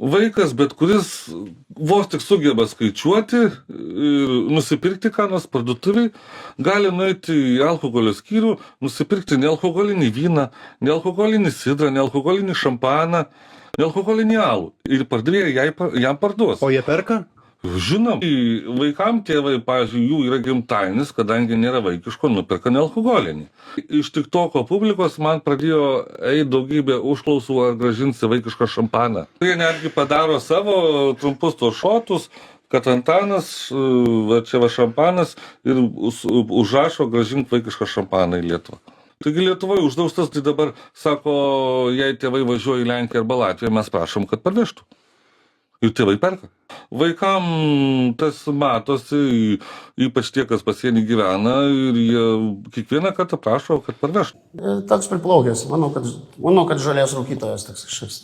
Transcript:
vaikas, bet kuris vos tik sugeba skaičiuoti ir nusipirkti ką nors parduotuviai, gali nueiti į alkoholio skyrių, nusipirkti nealkoholinį vyną, nealkoholinį sidrą, nealkoholinį šampaną, nealkoholinį alų. Ir pardavėjai jam parduos. O jie perka? Žinom, vaikam tėvai, pavyzdžiui, jų yra gimtadienis, kadangi nėra vaikiško, nuperka nealkoholinį. Iš tiktoko publikos man pradėjo eiti daugybė užklausų, ar grąžinsi vaikišką šampaną. Jie netgi padaro savo trumpus tos šotus, kad Antanas, va čia va šampanas, ir užrašo grąžink vaikišką šampaną į Lietuvą. Taigi Lietuvoje uždaustas, tai dabar sako, jei tėvai važiuoja į Lenkiją arba Latviją, mes prašom, kad parvežtų. Ir tėvai perka. Vaikam tas matosi, ypač tie, kas pasienį gyvena, ir jie kiekvieną kartą prašo, kad parvežtų. Toks priplaukęs, manau, kad žolės rūkytojas toks kažkoks.